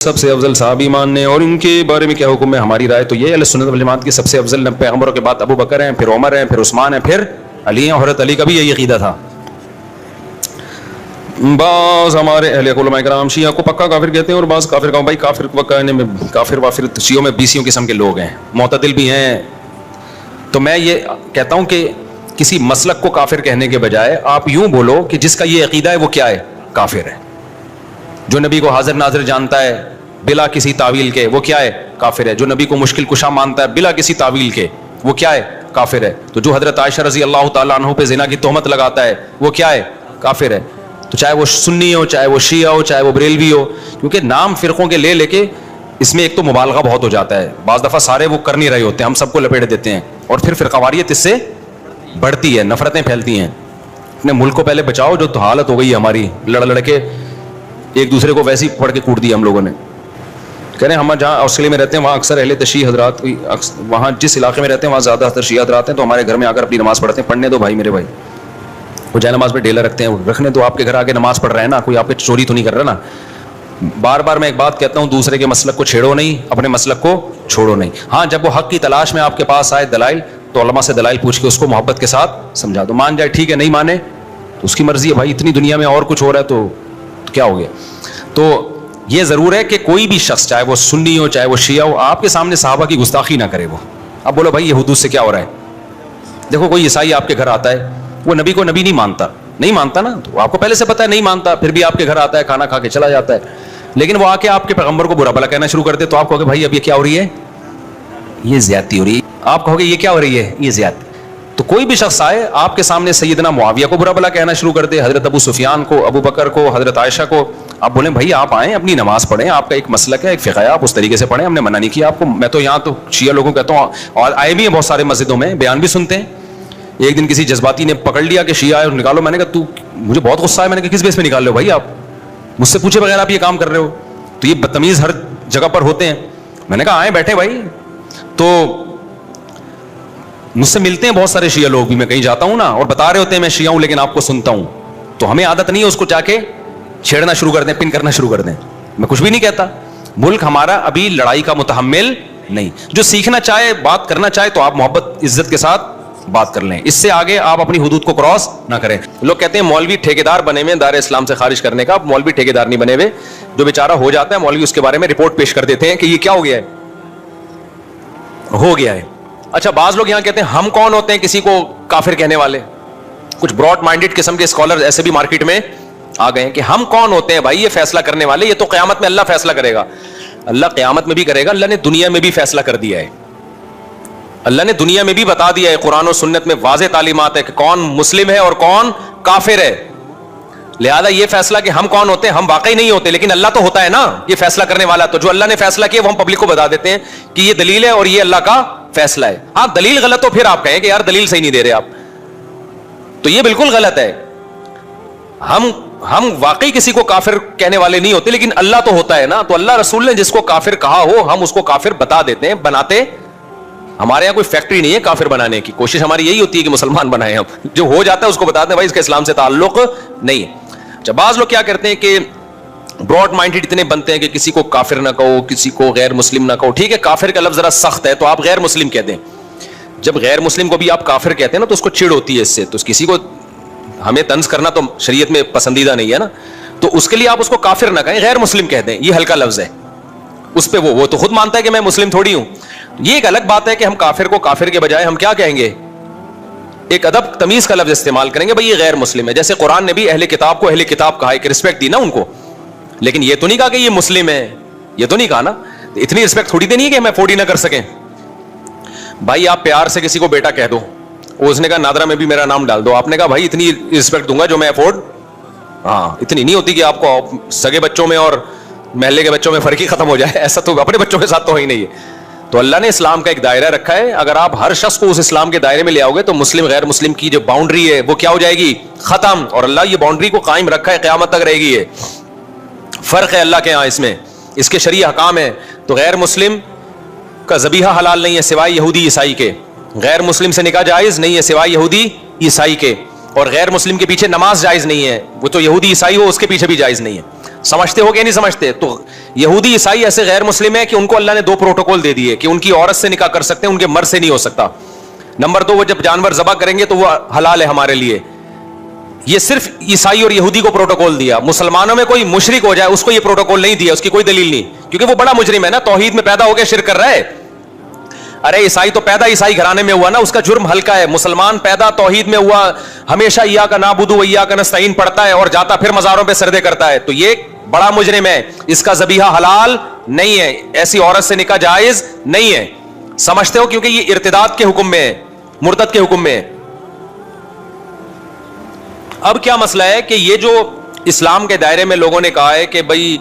سب سے افضل صحابی ماننے اور ان کے بارے میں کیا حکم ہے؟ ہماری رائے تو یہ اہل سنت والجماعت کی سب سے افضل پیغمبروں کے بعد ابو بکر ہیں، پھر عمر ہیں، پھر عثمان ہیں، پھر علی ہیں. حضرت علی کا بھی یہی عقیدہ تھا. بعض ہمارے اہل علماء کرام شیعہ کو پکا کافر کہتے ہیں اور بعض کافر کا بھائی کافر کہنے میں کافر وافر شیعوں میں 20 قسم کے لوگ ہیں، معتدل بھی ہیں. تو میں یہ کہتا ہوں کہ کسی مسلک کو کافر کہنے کے بجائے آپ یوں بولو کہ جس کا یہ عقیدہ ہے وہ کیا ہے؟ کافر ہے. جو نبی کو حاضر ناظر جانتا ہے بلا کسی تعویل کے وہ کیا ہے؟ کافر ہے. جو نبی کو مشکل کشا مانتا ہے بلا کسی تعویل کے وہ کیا ہے؟ کافر ہے. تو جو حضرت عائشہ رضی اللہ تعالیٰ عنہ پہ زنا کی تہمت لگاتا ہے وہ کیا ہے؟ کافر ہے. تو چاہے وہ سنی ہو، چاہے وہ شیعہ ہو، چاہے وہ بریلوی ہو، کیونکہ نام فرقوں کے لے کے اس میں ایک تو مبالغہ بہت ہو جاتا ہے. بعض دفعہ سارے وہ کر نہیں رہے ہوتے، ہم سب کو لپیٹ دیتے ہیں اور پھر فرقواریت اس سے بڑھتی ہے، نفرتیں پھیلتی ہیں. اپنے ملک کو پہلے بچاؤ. جو تو حالت ہو گئی ہے ہماری، لڑ کے ایک دوسرے کو ویسے ہی پڑھ کے کوٹ دیا ہم لوگوں نے. کہہ رہے ہیں ہم جہاں آسٹریلیا میں رہتے ہیں وہاں اکثر اہل تشیع حضرات، وہاں جس علاقے میں رہتے ہیں وہاں زیادہ تر شیعہ حضرات ہیں، تو ہمارے گھر میں آ کر اپنی نماز پڑھتے ہیں. پڑھنے دو بھائی، میرے بھائی، وہ جائے نماز پہ ڈھیلا رکھتے ہیں، رکھنے دو. آپ کے گھر آ کے نماز پڑھ رہے ہیں نا، کوئی آپ کے چوری تو نہیں کر رہا نا. بار بار میں ایک بات کہتا ہوں، دوسرے کے مسلک کو چھیڑو نہیں، اپنے مسلک کو چھوڑو نہیں. ہاں جب وہ حق کی تلاش میں آپ کے پاس آئے دلائل، تو علماء سے دلائل پوچھ کے اس کو محبت کے ساتھ سمجھا دو. مان جائے ٹھیک ہے، نہیں مانے تو اس کی مرضی ہے بھائی. اتنی دنیا میں اور کچھ ہو رہا ہے تو کیا ہو گیا. تو یہ ضرور ہے کہ کوئی بھی شخص چاہے وہ سنی ہو چاہے وہ شیعہ ہو، آپ کے سامنے صحابہ کی گستاخی نہ کرے. وہ اب بولو بھائی یہ حدود سے کیا ہو رہا ہے. دیکھو کوئی عیسائی آپ کے گھر آتا ہے، وہ نبی کو نبی نہیں مانتا نا، تو آپ کو پہلے سے پتا ہے نہیں مانتا، پھر بھی آپ کے گھر آتا ہے، کھانا کھا کے چلا جاتا ہے. لیکن وہ آ کے آپ کے پیغمبر کو برا بھلا کہنا شروع کر دے تو آپ کہو گے بھائی اب یہ کیا ہو رہی ہے؟ یہ زیادتی ہو رہی ہے. آپ کہو گے یہ کیا ہو رہی ہے؟ یہ زیادتی. تو کوئی بھی شخص آئے آپ کے سامنے سیدنا معاویہ کو برا بھلا کہنا شروع کر دے، حضرت ابو سفیان کو، ابو بکر کو، حضرت عائشہ کو، آپ بولیں بھائی آپ آئیں اپنی نماز پڑھیں، آپ کا ایک مسلک ہے، ایک فقہ ہے، آپ اس طریقے سے پڑھیں، ہم نے منع نہیں کیا آپ کو. میں تو یہاں تو شیعہ لوگوں کہتا ہوں، اور آئے بھی ہیں بہت سارے مسجدوں میں، بیان بھی سنتے ہیں. ایک دن کسی جذباتی نے پکڑ لیا کہ شیعہ ہے نکالو. میں نے کہا تو مجھے بہت غصہ ہے. میں نے کہا کس بیس پہ نکال رہے ہو بھائی؟ آپ مجھ سے پوچھے بغیر آپ یہ کام کر رہے ہو. تو یہ بدتمیز ہر جگہ پر ہوتے ہیں. میں نے کہا آئیں بیٹھے بھائی. تو مجھ سے ملتے ہیں بہت سارے شیعہ لوگ بھی، میں کہیں جاتا ہوں نا اور بتا رہے ہوتے ہیں میں شیعہ ہوں لیکن آپ کو سنتا ہوں. تو ہمیں عادت نہیں ہے اس کو جا کے چھیڑنا شروع کر دیں، پن کرنا شروع کر دیں. میں کچھ بھی نہیں کہتا. ملک ہمارا ابھی لڑائی کا متحمل نہیں. جو سیکھنا چاہے، بات کرنا چاہے تو آپ محبت عزت کے ساتھ بات کر لیں. اس سے آگے آپ اپنی حدود کو کراس نہ کریں. لوگ کہتے ہیں مولوی ٹھیکیدار بنے ہوئے دار اسلام سے خارج کرنے کا. مولوی ٹھیکیدار نہیں بنے ہوئے. جو بیچارہ ہو جاتا ہے مولوی اس کے بارے میں رپورٹ پیش کر دیتے ہیں کہ یہ کیا ہو گیا ہے، ہو گیا ہے. اچھا بعض لوگ یہاں کہتے ہیں ہم کون ہوتے ہیں کسی کو کافر کہنے والے. کچھ براڈ مائنڈڈ قسم کے اسکالر ایسے بھی مارکیٹ میں آ گئے ہیں کہ ہم کون ہوتے ہیں بھائی یہ فیصلہ کرنے والے. یہ تو قیامت میں اللہ فیصلہ کرے گا. اللہ قیامت میں بھی کرے گا. اللہ نے دنیا میں بھی فیصلہ کر دیا ہے. اللہ نے دنیا میں بھی بتا دیا ہے. قرآن و سنت میں واضح تعلیمات ہے کہ کون مسلم ہے اور کون کافر ہے. لہذا یہ فیصلہ کہ ہم کون ہوتے ہیں، ہم واقعی نہیں ہوتے، لیکن اللہ تو ہوتا ہے نا یہ فیصلہ کرنے والا. تو جو اللہ نے فیصلہ کیا وہ ہم پبلک کو بتا دیتے ہیں کہ یہ دلیل ہے اور یہ اللہ کا فیصلہ ہے. ہاں دلیل غلط ہو پھر آپ کہیں کہ یار دلیل صحیح نہیں دے رہے آپ، تو یہ بالکل غلط ہے. ہم واقعی کسی کو کافر کہنے والے نہیں ہوتے، لیکن اللہ تو ہوتا ہے نا. تو اللہ رسول نے جس کو کافر کہا ہو ہم اس کو کافر بتا دیتے ہیں. بناتے ہمارے یہاں کوئی فیکٹری نہیں ہے کافر بنانے کی. کوشش ہماری یہی ہوتی ہے کہ مسلمان بنائیں. ہم جو ہو جاتا ہے اس کو بتاتے ہیں بھائی اس کا اسلام سے تعلق نہیں ہے. اچھا بعض لوگ کیا کرتے ہیں کہ براڈ مائنڈڈ اتنے بنتے ہیں کہ کسی کو کافر نہ کہو، کسی کو غیر مسلم نہ کہو. ٹھیک ہے کافر کا لفظ ذرا سخت ہے تو آپ غیر مسلم کہہ دیں. جب غیر مسلم کو بھی آپ کافر کہتے ہیں نا تو اس کو چڑ ہوتی ہے اس سے. تو کسی کو ہمیں طنز کرنا تو شریعت میں پسندیدہ نہیں ہے نا. تو اس کے لیے آپ اس کو کافر نہ کہیں، غیر مسلم کہہ دیں. یہ ہلکا لفظ ہے. اس پہ وہ تو خود مانتا ہے کہ میں مسلم تھوڑی ہوں. یہ ایک الگ بات ہے کہ ہم کافر کو کافر کے بجائے ہم کیا کہیں گے، ایک ادب تمیز کا لفظ استعمال کریں گے بھائی یہ غیر مسلم ہے. جیسے قرآن نے بھی اہل کتاب کو اہل کتاب کہا، ایک رسپیکٹ دی نا ان کو. لیکن یہ تو نہیں کہا کہ یہ مسلم ہے، یہ تو نہیں کہا نا. اتنی رسپیکٹ تھوڑی دینی ہے کہ ہم افورڈ ہی نہ کر سکیں. بھائی آپ پیار سے کسی کو بیٹا کہہ دو، اس نے کہا نادرا میں بھی میرا نام ڈال دو. آپ نے کہا بھائی اتنی رسپیکٹ دوں گا جو میں افورڈ، ہاں اتنی نہیں ہوتی کہ آپ کو سگے بچوں میں اور محلے کے بچوں میں فرق ہی ختم ہو جائے. ایسا تو اپنے بچوں کے ساتھ تو ہی نہیں ہے. تو اللہ نے اسلام کا ایک دائرہ رکھا ہے. اگر آپ ہر شخص کو اس اسلام کے دائرے میں لے آؤ گے تو مسلم غیر مسلم کی جو باؤنڈری ہے وہ کیا ہو جائے گی، ختم. اور اللہ یہ باؤنڈری کو قائم رکھا ہے، قیامت تک رہے گی. یہ فرق ہے اللہ کے ہاں، اس میں اس کے شرعی احکام ہے. تو غیر مسلم کا ذبیحہ حلال نہیں ہے سوائے یہودی عیسائی کے. غیر مسلم سے نکاح جائز نہیں ہے سوائے یہودی عیسائی کے. اور غیر مسلم کے پیچھے نماز جائز نہیں ہے, وہ تو یہودی عیسائی ہو اس کے پیچھے بھی جائز نہیں ہے. سمجھتے ہو کہ نہیں سمجھتے؟ تو یہودی عیسائی ایسے غیر مسلم ہے کہ ان کو اللہ نے 2 پروٹوکول دے دیے کہ ان کی عورت سے نکاح کر سکتے ہیں, ان کے مرد سے نہیں ہو سکتا. نمبر 2, وہ جب جانور ذبح کریں گے تو وہ حلال ہے ہمارے لیے. یہ صرف عیسائی اور یہودی کو پروٹوکول دیا. مسلمانوں میں کوئی مشرک ہو جائے اس کو یہ پروٹوکول نہیں دیا, اس کی کوئی دلیل نہیں, کیونکہ وہ بڑا مجرم ہے نا, توحید میں پیدا ہو کے شرک کر رہا ہے. ارے عیسائی تو پیدا عیسائی گھرانے میں ہوا نا, اس کا جرم ہلکا ہے. مسلمان پیدا توحید میں ہوا, ہمیشہ ایاک نعبد و ایاک نستعین پڑھتا ہے اور جاتا پھر مزاروں پہ سجدے کرتا ہے, تو یہ بڑا مجرم ہے. اس کا ذبیحہ حلال نہیں ہے, ایسی عورت سے نکاح جائز نہیں ہے. سمجھتے ہو؟ کیونکہ یہ ارتداد کے حکم میں ہے, مرتد کے حکم میں ہے. اب کیا مسئلہ ہے کہ یہ جو اسلام کے دائرے میں لوگوں نے کہا ہے کہ بھائی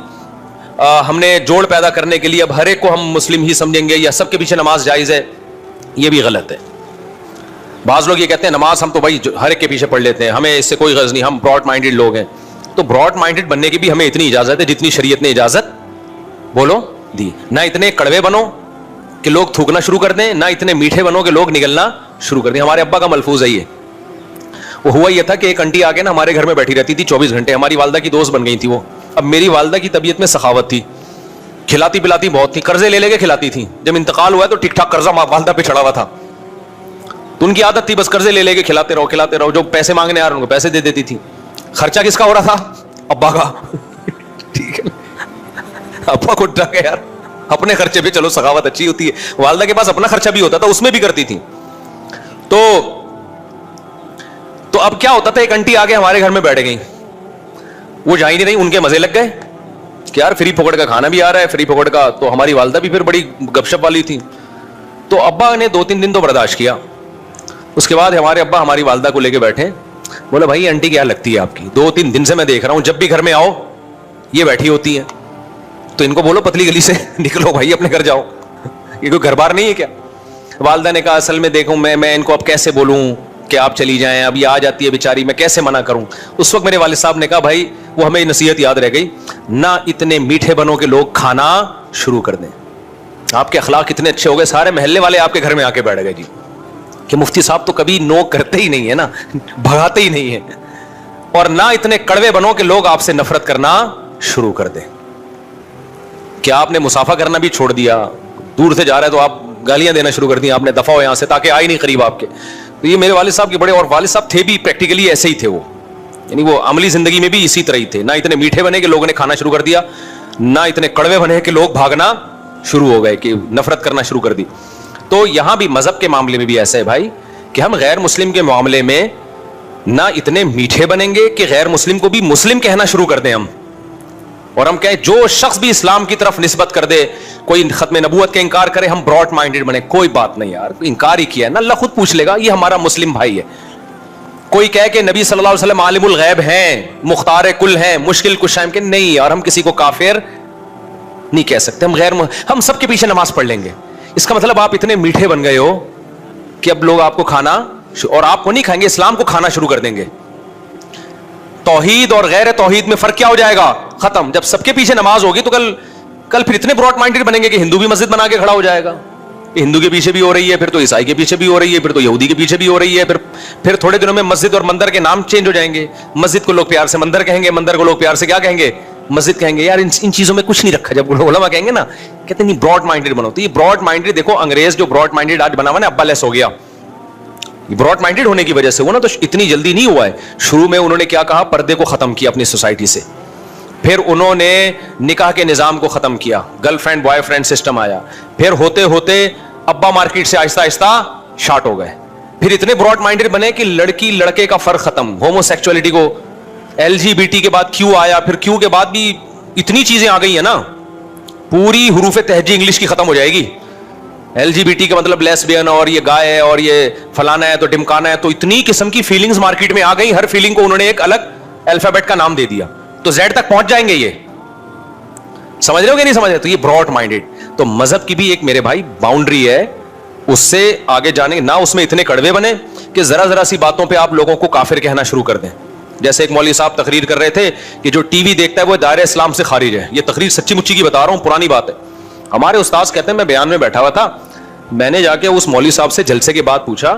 ہم نے جوڑ پیدا کرنے کے لیے اب ہر ایک کو ہم مسلم ہی سمجھیں گے یا سب کے پیچھے نماز جائز ہے, یہ بھی غلط ہے. بعض لوگ یہ کہتے ہیں نماز ہم تو بھائی ہر ایک کے پیچھے پڑھ لیتے ہیں, ہمیں اس سے کوئی غرض نہیں, ہم براڈ مائنڈیڈ لوگ ہیں. تو براڈ مائنڈیڈ بننے کی بھی ہمیں اتنی اجازت ہے جتنی شریعت نے اجازت بولو دی. نہ اتنے کڑوے بنو کہ لوگ تھوکنا شروع کر دیں, نہ اتنے میٹھے بنو کہ لوگ نگلنا شروع کر دیں. ہمارے ابا کا ملفوظ ہے یہ. وہ ہوا یہ تھا کہ ایک انٹی آ کے نا ہمارے گھر میں بیٹھی رہتی تھی 24 گھنٹے, ہماری والدہ کی دوست بن گئی تھی وہ. اب میری والدہ کی طبیعت میں سخاوت تھی, کھلاتی پلاتی بہت تھی, قرضے لے کے کھلاتی تھی. جب انتقال ہوا ہے تو ٹھیک ٹھاک قرضہ والدہ پہ چڑھا ہوا تھا, تو ان کی عادت تھی بس قرضے لے کے کھلاتے رہو. جو پیسے مانگنے آ رہے ان کو پیسے دے دیتی تھی. خرچہ کس کا ہو رہا تھا؟ ابا کا. ٹھیک ہے, ابا کو ڈر گیا یار اپنے خرچے پہ, چلو سخاوت اچھی ہوتی ہے. والدہ کے پاس اپنا خرچہ بھی ہوتا تھا, اس میں بھی کرتی تھی. تو اب کیا ہوتا تھا, ایک انٹی آگے ہمارے گھر میں بیٹھ گئی, وہ جا ہی نہیں رہی, ان کے مزے لگ گئے کہ یار فری پکڑ کا کھانا بھی آ رہا ہے, فری پکڑ کا. تو ہماری والدہ بھی پھر بڑی گپ شپ والی تھی, تو ابا نے 2-3 دن تو برداشت کیا. اس کے بعد ہمارے ابا ہماری والدہ کو لے کے بیٹھے, بولا بھائی انٹی کیا لگتی ہے آپ کی, 2-3 دن سے میں دیکھ رہا ہوں جب بھی گھر میں آؤ یہ بیٹھی ہوتی ہیں, تو ان کو بولو پتلی گلی سے نکلو بھائی, اپنے گھر جاؤ, یہ کوئی گھر بار نہیں ہے کیا. والدہ نے کہا اصل میں دیکھوں میں ان کو اب کیسے بولوں کہ آپ چلی جائیں, اب یہ آ جاتی ہے بیچاری, میں کیسے منع کروں. اس وقت میرے والد صاحب نے کہا بھائی وہ ہمیں نصیحت یاد رہ گئی, نہ اتنے میٹھے بنو کہ لوگ کھانا شروع کر دیں. آپ کے اخلاق اتنے اچھے ہو گئے, سارے محلے والے آپ کے گھر میں آ کے بیٹھ گئے جی, کہ مفتی صاحب تو کبھی نو کرتے ہی نہیں ہے نا, بھگاتے ہی نہیں ہے. اور نہ اتنے کڑوے بنو کہ لوگ آپ سے نفرت کرنا شروع کر دیں. کیا آپ نے مسافہ کرنا بھی چھوڑ دیا, دور سے جا رہا ہے تو آپ گالیاں دینا شروع کر دی, آپ نے دفعہ ہو یہاں سے تاکہ آئے نہیں قریب آپ کے. تو یہ میرے والد صاحب کے بڑے, اور والد صاحب تھے بھی پریکٹیکلی ایسے ہی تھے وہ, یعنی وہ عملی زندگی میں بھی اسی طرح ہی تھے. نہ اتنے میٹھے بنے کہ لوگوں نے کھانا شروع کر دیا, نہ اتنے کڑوے بنے کہ لوگ بھاگنا شروع ہو گئے, کہ نفرت کرنا شروع کر دی. تو یہاں بھی مذہب کے معاملے میں بھی ایسا ہے بھائی کہ ہم غیر مسلم کے معاملے میں نہ اتنے میٹھے بنیں گے کہ غیر مسلم کو بھی مسلم کہنا شروع کر دیں ہم, اور ہم کہیں جو شخص بھی اسلام کی طرف نسبت کر دے, کوئی ختم نبوت کا انکار کرے, ہم براڈ مائنڈیڈ بنے. کوئی بات نہیں یار, انکار ہی کیا ہے نا, اللہ خود پوچھ لے گا, یہ ہمارا مسلم بھائی ہے. کوئی کہے کہ نبی صلی اللہ علیہ وسلم عالم الغیب ہیں, مختار کل ہیں, مشکل کشا ہیں, کہ نہیں یار ہم کسی کو کافر نہیں کہہ سکتے, ہم سب کے پیچھے نماز پڑھ لیں گے. اس کا مطلب آپ اتنے میٹھے بن گئے ہو کہ اب لوگ آپ کو کھانا, اور آپ کو نہیں کھائیں گے, اسلام کو کھانا شروع کر دیں گے. توحید اور غیر توحید میں فرق کیا ہو جائے گا؟ ختم. جب سب کے پیچھے نماز ہوگی تو کل پھر اتنے براڈ مائنڈیڈ بنیں گے کہ ہندو بھی مسجد بنا کے کھڑا ہو جائے گا. ہندو کے پیچھے بھی ہو رہی ہے, پھر تو عیسائی کے پیچھے بھی ہو رہی ہے, پھر تو یہودی کے پیچھے بھی ہو رہی ہے, پھر تھوڑے دنوں میں مسجد اور مندر کے نام چینج ہو جائیں گے. مسجد کو لوگ پیار سے مندر کہیں گے, مندر کو لوگ پیار سے کیا کہیں گے؟ مسجد کہیں گے. یار ان چیزوں میں کچھ نہیں رکھا. جب علماء کہیں گے نا, کہتے ہیں براڈ مائنڈیڈ بنو, تو یہ براڈ مائنڈیڈ دیکھو, انگریز جو براڈ مائنڈیڈ آج بنا ہوا نا, ابا لیس ہو گیا. براڈ مائنڈیڈ ہونے کی وجہ سے وہ نا, تو اتنی جلدی نہیں ہوا ہے. شروع میں انہوں نے کیا کہا, پردے کو ختم کیا اپنی سوسائٹی سے. پھر انہوں نے نکاح کے نظام کو ختم کیا, girl friend boy friend system آیا. پھر ہوتے ہوتے ابا مارکیٹ سے آہستہ آہستہ شارٹ ہو گئے. پھر اتنے براڈ مائنڈیڈ بنے کہ لڑکی لڑکے کا فرق ختم, ہومو سیکچولیٹی کو, LGBT کے بعد کیو آیا, پھر کیو کے بعد بھی اتنی چیزیں آ گئی ہیں نا, پوری حروف تہجی انگلش کی ختم ہو جائے گی. LGBT کا مطلب لیسبین, اور یہ گائے ہے, اور یہ فلانا ہے, تو ڈمکانا ہے, تو اتنی قسم کی فیلنگز مارکیٹ میں آ گئی. ہر فیلنگ کو انہوں نے ایک الگ الفابیٹ کا نام دے دیا, تو زیڈ تک پہنچ جائیں گے. یہ سمجھ رہے ہو کہ نہیں سمجھ رہے؟ تو یہ براڈ مائنڈیڈ. تو مذہب کی بھی ایک میرے بھائی باؤنڈری ہے, اس سے آگے جانے نہ اس میں اتنے کڑوے بنے کہ ذرا سی باتوں پہ آپ لوگوں کو کافر کہنا شروع کر دیں. جیسے ایک مولوی صاحب تقریر کر رہے تھے کہ جو ٹی وی دیکھتا ہے وہ دائرہ اسلام سے خارج ہے. یہ تقریر سچی مچی کی بتا رہا ہوں, پرانی بات ہے. ہمارے استاذ کہتے ہیں میں بیان میں بیٹھا ہوا تھا, میں نے جا کے اس مولوی صاحب سے جلسے کے بعد پوچھا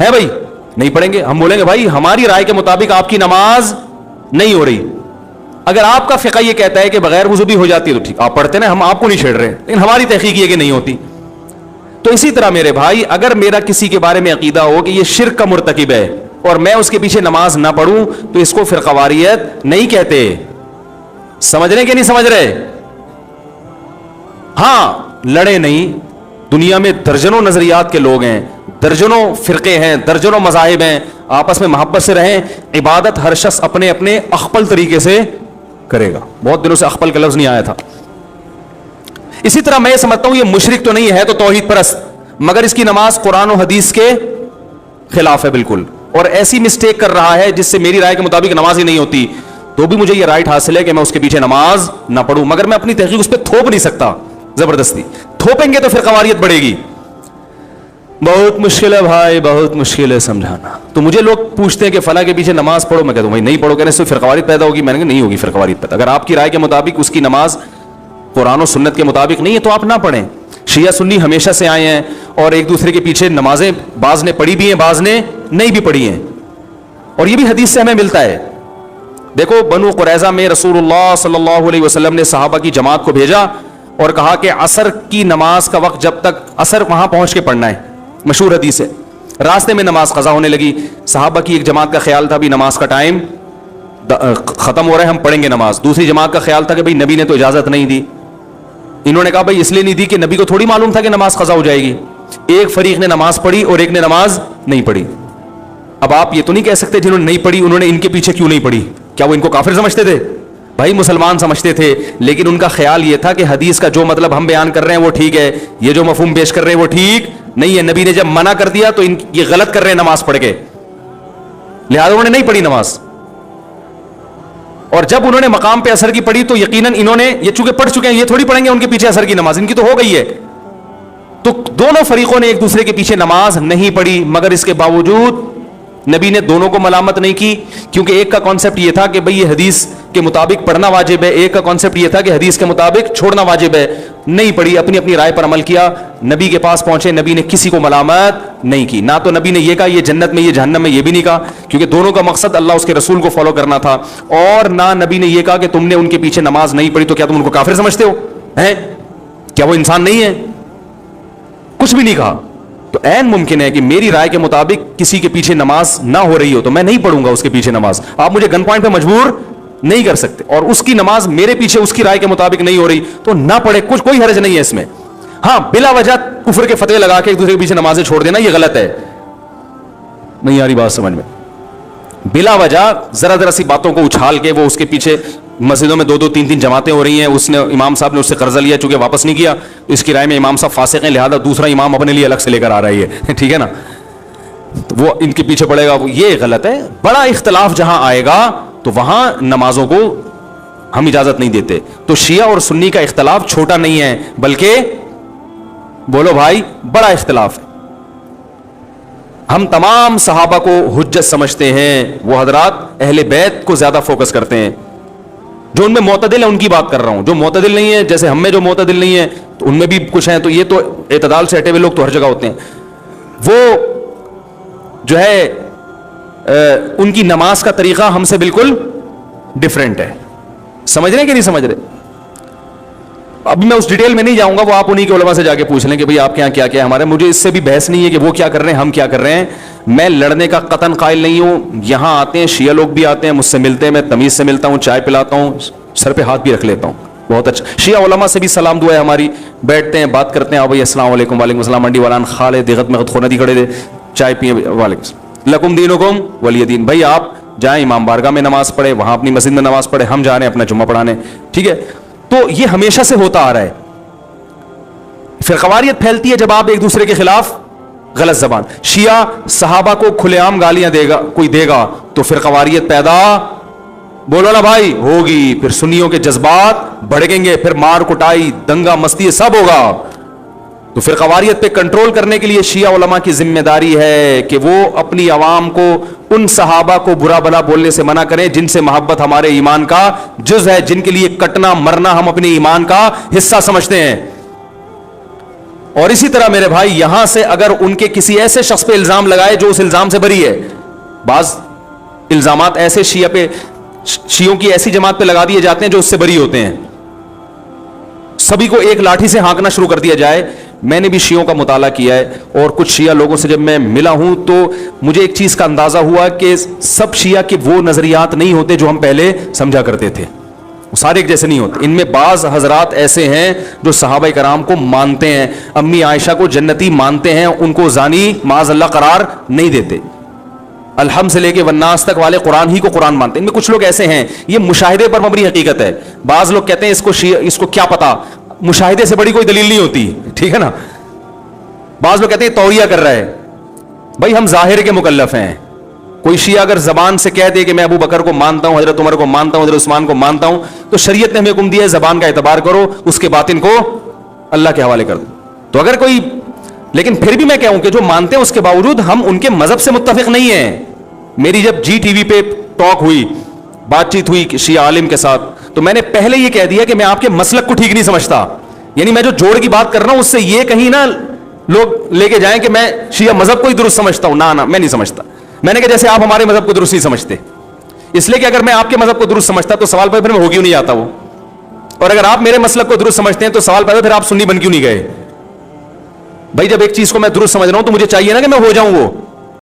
ہے بھائی, نہیں پڑھیں گے. ہم بولیں گے بھائی ہماری رائے کے مطابق آپ کی نماز نہیں ہو رہی. اگر آپ کا فقہ یہ کہتا ہے کہ بغیر وضو بھی ہو جاتی ہے تو ٹھیک, آپ پڑھتے نا, ہم آپ کو نہیں چھیڑ رہے, لیکن ہماری تحقیق یہ کہ نہیں ہوتی. تو اسی طرح میرے بھائی, اگر میرا کسی کے بارے میں عقیدہ ہو کہ یہ شرک کا مرتکب ہے اور میں اس کے پیچھے نماز نہ پڑھوں تو اس کو فرقواریت نہیں کہتے. سمجھ رہے کہ نہیں سمجھ رہے؟ ہاں, لڑے نہیں. دنیا میں درجنوں نظریات کے لوگ ہیں, درجنوں فرقے ہیں, درجنوں مذاہب ہیں, آپس میں محبت سے رہیں. عبادت ہر شخص اپنے اپنے اخپل طریقے سے کرے گا. بہت دنوں سے اخپل کا لفظ نہیں آیا تھا. اسی طرح میں سمجھتا ہوں یہ مشرک تو نہیں ہے, تو توحید پرست, مگر اس کی نماز قرآن و حدیث کے خلاف ہے بالکل, اور ایسی مسٹیک کر رہا ہے جس سے میری رائے کے مطابق نماز ہی نہیں ہوتی. تو بھی مجھے یہ رائٹ حاصل ہے کہ میں اس کے پیچھے نماز نہ پڑھوں, مگر میں اپنی تحقیق اس پہ تھوپ نہیں سکتا زبردستی. تھوپیں گے تو پھر قواریت بڑھے گی. بہت مشکل ہے بھائی, بہت مشکل ہے سمجھانا. تو مجھے لوگ پوچھتے ہیں کہ فلاں کے پیچھے نماز پڑھو, میں کہتا ہوں بھائی نہیں پڑھو, کہنے سے فرقواریت پیدا ہوگی. میں نے کہا نہیں ہوگی فرقواریت پیدا. اگر آپ کی رائے کے مطابق اس کی نماز قرآن و سنت کے مطابق نہیں ہے تو آپ نہ پڑھیں. شیعہ سنی ہمیشہ سے آئے ہیں اور ایک دوسرے کے پیچھے نمازیں بعض نے پڑھی بھی ہیں, بعض نے نہیں بھی پڑھی ہیں, اور یہ بھی حدیث سے ہمیں ملتا ہے. دیکھو بنو قریظہ میں رسول اللہ صلی اللہ علیہ وسلم نے صحابہ کی جماعت کو بھیجا اور کہا کہ عصر کی نماز کا وقت جب تک عصر وہاں پہنچ کے پڑھنا ہے, مشہور حدیث ہے. راستے میں نماز قضا ہونے لگی. صحابہ کی ایک جماعت کا خیال تھا بھی نماز کا ٹائم ختم ہو رہا ہے, ہم پڑھیں گے نماز. دوسری جماعت کا خیال تھا کہ بھئی نبی نے تو اجازت نہیں دی. انہوں نے کہا بھئی اس لیے نہیں دی کہ نبی کو تھوڑی معلوم تھا کہ نماز قضا ہو جائے گی. ایک فریق نے نماز پڑھی اور ایک نے نماز نہیں پڑھی. اب آپ یہ تو نہیں کہہ سکتے جنہوں نے نہیں پڑھی انہوں نے ان کے پیچھے کیوں نہیں پڑھی, کیا وہ ان کو کافر سمجھتے تھے؟ بھائی مسلمان سمجھتے تھے, لیکن ان کا خیال یہ تھا کہ حدیث کا جو مطلب ہم بیان کر رہے ہیں وہ ٹھیک ہے, یہ جو مفہوم پیش کر رہے ہیں وہ ٹھیک نہیں ہے. نبی نے جب منع کر دیا تو یہ غلط کر رہے ہیں نماز پڑھ کے, لہذا انہوں نے نہیں پڑھی نماز. اور جب انہوں نے مقام پہ اثر کی پڑھی تو یقیناً انہوں نے, یہ چونکہ پڑھ چکے ہیں یہ تھوڑی پڑھیں گے ان کے پیچھے اثر کی نماز, ان کی تو ہو گئی ہے. تو دونوں فریقوں نے ایک دوسرے کے پیچھے نماز نہیں پڑھی, مگر اس کے باوجود نبی نے دونوں کو ملامت نہیں کی, کیونکہ ایک کا کانسیپٹ یہ تھا کہ بھئی یہ حدیث کے مطابق پڑھنا واجب ہے, ایک کا کانسیپٹ یہ تھا کہ حدیث کے مطابق چھوڑنا واجب ہے. نہیں پڑھی, اپنی اپنی رائے پر عمل کیا. نبی کے پاس پہنچے, نبی نے کسی کو ملامت نہیں کی. نہ تو نبی نے یہ کہا یہ جنت میں یہ جہنم میں, یہ بھی نہیں کہا, کیونکہ دونوں کا مقصد اللہ اس کے رسول کو فالو کرنا تھا. اور نہ نبی نے یہ کہا کہ تم نے ان کے پیچھے نماز نہیں پڑھی تو کیا تم ان کو کافر سمجھتے ہو ہیں, کیا وہ انسان نہیں ہے؟ کچھ بھی نہیں کہا. تو عین ممکن ہے کہ میری رائے کے مطابق کسی کے پیچھے نماز نہ ہو رہی ہو تو میں نہیں پڑھوں گا اس کے پیچھے نماز. آپ مجھے گن پوائنٹ پہ مجبور نہیں کر سکتے, اور اس کی نماز میرے پیچھے اس کی رائے کے مطابق نہیں ہو رہی تو نہ پڑھے, کچھ کوئی حرج نہیں ہے اس میں. ہاں بلا وجہ کفر کے فتوے لگا کے ایک دوسرے کے پیچھے نمازیں چھوڑ دینا یہ غلط ہے. نہیں آ رہی بات سمجھ میں؟ بلا وجہ ذرا ذرا سی باتوں کو اچھال کے وہ اس کے پیچھے, مسجدوں میں 2-2 3-3 جماعتیں ہو رہی ہیں, اس نے امام صاحب نے اس سے قرضہ لیا چونکہ واپس نہیں کیا, اس کی رائے میں امام صاحب فاسق ہیں, لہذا دوسرا امام اپنے لیے الگ سے لے کر آ رہی ہے, ٹھیک ہے نا, وہ ان کے پیچھے پڑے گا, یہ غلط ہے. بڑا اختلاف جہاں آئے گا تو وہاں نمازوں کو ہم اجازت نہیں دیتے. تو شیعہ اور سنی کا اختلاف چھوٹا نہیں ہے بلکہ بولو بھائی بڑا اختلاف ہے. ہم تمام صحابہ کو حجت سمجھتے ہیں, وہ حضرات اہل بیت کو زیادہ فوکس کرتے ہیں. جو ان میں معتدل ہیں ان کی بات کر رہا ہوں, جو معتدل نہیں ہے جیسے ہم میں جو معتدل نہیں ہے تو ان میں بھی کچھ ہیں, تو یہ تو اعتدال سے ہٹے ہوئے لوگ تو ہر جگہ ہوتے ہیں. وہ جو ہے ان کی نماز کا طریقہ ہم سے بالکل ڈیفرنٹ ہے. سمجھ رہے ہیں کہ نہیں سمجھ رہے؟ ابھی میں اس ڈیٹیل میں نہیں جاؤں گا, وہ آپ انہی کے علماء سے جا کے پوچھ لیں کہ بھئی آپ کے یہاں کیا کیا ہے. ہمارے مجھے اس سے بھی بحث نہیں ہے کہ وہ کیا کر رہے ہیں ہم کیا کر رہے ہیں. میں لڑنے کا قطن قائل نہیں ہوں. یہاں آتے ہیں شیعہ لوگ بھی آتے ہیں, مجھ سے ملتے ہیں, میں تمیز سے ملتا ہوں, چائے پلاتا ہوں, سر پہ ہاتھ بھی رکھ لیتا ہوں. بہت اچھا. شیعہ علماء سے بھی سلام دعا ہے ہماری, بیٹھتے ہیں بات کرتے ہیں, بھائی السلام علیکم. وعلیکم السلام. منڈی والان خالے دیغت میں خود ندی کھڑے دے چائے پیے, وعلیکم السلام. لکم دینکم ولی دین. بھائی آپ جائیں امام بارگاہ میں نماز پڑھے, وہاں اپنی مسجد میں نماز پڑھے, ہم جا رہے ہیں اپنا جمعہ پڑھانے, ٹھیک ہے. تو یہ ہمیشہ سے ہوتا آ رہا ہے. فرقواریت پھیلتی ہے جب آپ ایک دوسرے کے خلاف غلط زبان. شیعہ صحابہ کو کھلے عام گالیاں دے گا, کوئی دے گا تو فرقواریت پیدا بولو نا بھائی ہوگی. پھر سنیوں کے جذبات بڑھیں گے, پھر مار کٹائی دنگا مستی سب ہوگا. تو فرقواریت پہ کنٹرول کرنے کے لیے شیعہ علماء کی ذمہ داری ہے کہ وہ اپنی عوام کو ان صحابہ کو برا بھلا بولنے سے منع کریں جن سے محبت ہمارے ایمان کا جز ہے, جن کے لیے کٹنا مرنا ہم اپنے ایمان کا حصہ سمجھتے ہیں. اور اسی طرح میرے بھائی یہاں سے اگر ان کے کسی ایسے شخص پہ الزام لگائے جو اس الزام سے بری ہے، بعض الزامات ایسے شیعوں کی ایسی جماعت پہ لگا دیے جاتے ہیں جو اس سے بری ہوتے ہیں، سبھی کو ایک لاٹھی سے ہانکنا شروع کر دیا جائے. میں نے بھی شیعوں کا مطالعہ کیا ہے اور کچھ شیعہ لوگوں سے جب میں ملا ہوں تو مجھے ایک چیز کا اندازہ ہوا کہ سب شیعہ کے وہ نظریات نہیں ہوتے جو ہم پہلے سمجھا کرتے تھے، سارے ایک جیسے نہیں ہوتے. ان میں بعض حضرات ایسے ہیں جو صحابہ کرام کو مانتے ہیں، امی عائشہ کو جنتی مانتے ہیں، ان کو زانی معاذ اللہ قرار نہیں دیتے، الحمد سے لے کے والناس تک والے قرآن ہی کو قرآن مانتے ہیں. ان میں کچھ لوگ ایسے ہیں، یہ مشاہدے پر مبنی حقیقت ہے. بعض لوگ کہتے ہیں اس کو کیا پتا، مشاہدے سے بڑی کوئی دلیل نہیں ہوتی، ٹھیک ہے نا. بعض لوگ کہتے ہیں توریہ کر رہا ہے. بھائی ہم ظاہر کے مکلف ہیں. کوئی شیعہ اگر زبان سے کہہ دے کہ میں ابو بکر کو مانتا ہوں، حضرت عمر کو مانتا ہوں، حضرت عثمان کو مانتا ہوں، تو شریعت نے ہمیں حکم دیا ہے زبان کا اعتبار کرو، اس کے باطن کو اللہ کے حوالے کر دو. تو اگر کوئی، لیکن پھر بھی میں کہوں کہ جو مانتے ہیں اس کے باوجود ہم ان کے مذہب سے متفق نہیں ہیں. میری جب جی ٹی وی پہ ٹاک ہوئی، بات چیت ہوئی شیعہ عالم کے ساتھ، تو میں نے پہلے یہ کہہ دیا کہ میں آپ کے مسلک کو ٹھیک نہیں سمجھتا. یعنی میں جو جوڑ کی بات کر رہا ہوں اس سے یہ کہیں نہ لوگ لے کے جائیں کہ میں شیعہ مذہب کو ہی درست سمجھتا ہوں. نہ میں نہیں سمجھتا. میں نے کہا جیسے آپ ہمارے مذہب کو درست نہیں سمجھتے، اس لیے کہ اگر میں آپ کے مذہب کو درست سمجھتا تو سوال پیدا پھر میں ہو کیوں نہیں آتا وہ، اور اگر آپ میرے مسلک کو درست سمجھتے ہیں تو سوال پیدا پھر آپ سنی بن کیوں نہیں گئے. بھائی جب ایک چیز کو میں درست سمجھ رہا ہوں تو مجھے چاہیے نا کہ میں ہو جاؤں وہ.